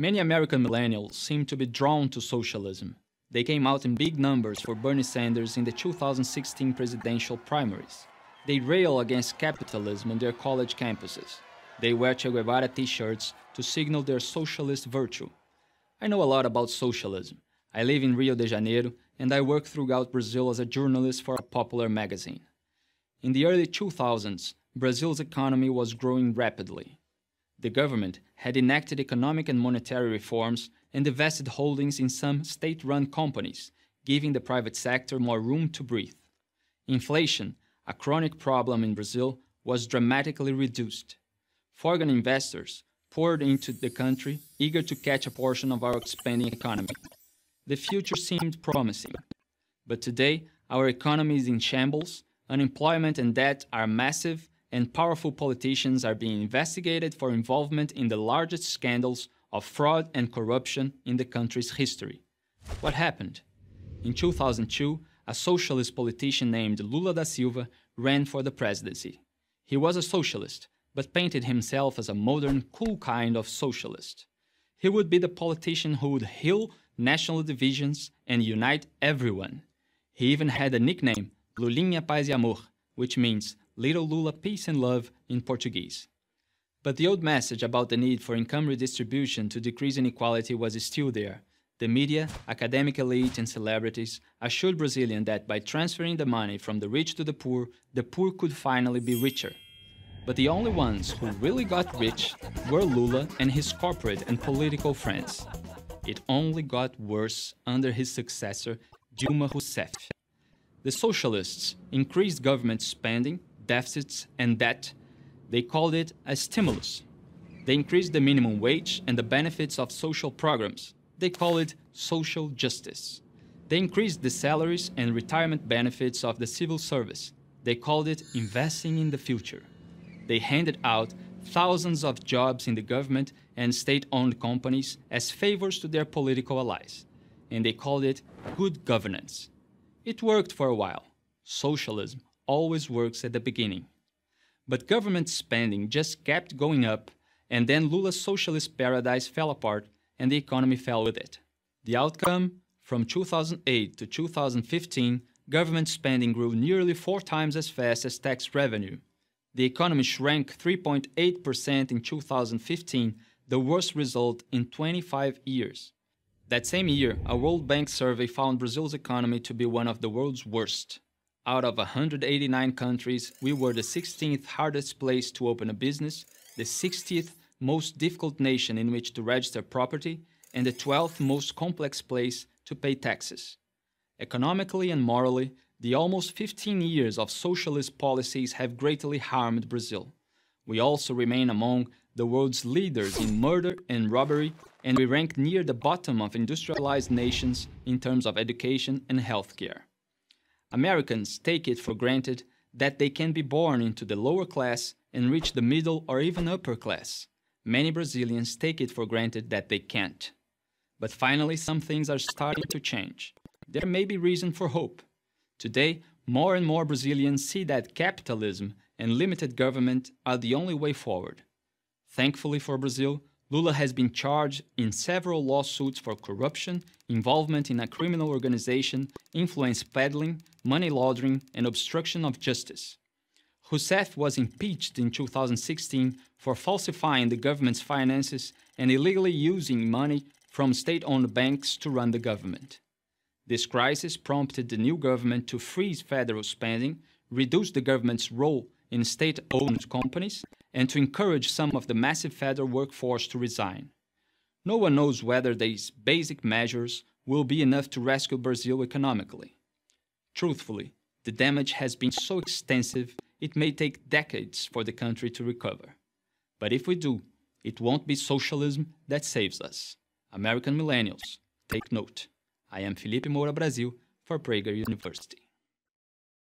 Many American millennials seem to be drawn to socialism. They came out in big numbers for Bernie Sanders in the 2016 presidential primaries. They rail against capitalism on their college campuses. They wear Che Guevara t-shirts to signal their socialist virtue. I know a lot about socialism. I live in Rio de Janeiro and I work throughout Brazil as a journalist for a popular magazine. In the early 2000s, Brazil's economy was growing rapidly. The government had enacted economic and monetary reforms and divested holdings in some state-run companies, giving the private sector more room to breathe. Inflation, a chronic problem in Brazil, was dramatically reduced. Foreign investors poured into the country, eager to catch a portion of our expanding economy. The future seemed promising. But today, our economy is in shambles, unemployment and debt are massive, and powerful politicians are being investigated for involvement in the largest scandals of fraud and corruption in the country's history. What happened? In 2002, a socialist politician named Lula da Silva ran for the presidency. He was a socialist, but painted himself as a modern, cool kind of socialist. He would be the politician who would heal national divisions and unite everyone. He even had a nickname, Lulinha Paz e Amor, which means Little Lula Peace and Love in Portuguese. But the old message about the need for income redistribution to decrease inequality was still there. The media, academic elite and celebrities assured Brazilians that by transferring the money from the rich to the poor could finally be richer. But the only ones who really got rich were Lula and his corporate and political friends. It only got worse under his successor, Dilma Rousseff. The socialists increased government spending, deficits, and debt. They called it a stimulus. They increased the minimum wage and the benefits of social programs. They call it social justice. They increased the salaries and retirement benefits of the civil service. They called it investing in the future. They handed out thousands of jobs in the government and state-owned companies as favors to their political allies. And they called it good governance. It worked for a while. Socialism always works at the beginning. But government spending just kept going up, and then Lula's socialist paradise fell apart and the economy fell with it. The outcome? From 2008 to 2015, government spending grew nearly 4 times as fast as tax revenue. The economy shrank 3.8% in 2015, the worst result in 25 years. That same year, a World Bank survey found Brazil's economy to be one of the world's worst. Out of 189 countries, we were the 16th hardest place to open a business, the 60th most difficult nation in which to register property, and the 12th most complex place to pay taxes. Economically and morally, the almost 15 years of socialist policies have greatly harmed Brazil. We also remain among the world's leaders in murder and robbery, and we rank near the bottom of industrialized nations in terms of education and healthcare. Americans take it for granted that they can be born into the lower class and reach the middle or even upper class. Many Brazilians take it for granted that they can't. But finally, some things are starting to change. There may be reason for hope. Today, more and more Brazilians see that capitalism and limited government are the only way forward. Thankfully for Brazil, Lula has been charged in several lawsuits for corruption, involvement in a criminal organization, influence peddling, money laundering, and obstruction of justice. Rousseff was impeached in 2016 for falsifying the government's finances and illegally using money from state-owned banks to run the government. This crisis prompted the new government to freeze federal spending, reduce the government's role in state-owned companies, and to encourage some of the massive federal workforce to resign. No one knows whether these basic measures will be enough to rescue Brazil economically. Truthfully, the damage has been so extensive it may take decades for the country to recover. But if we do, it won't be socialism that saves us. American millennials, take note. I am Felipe Moura Brasil for Prager University.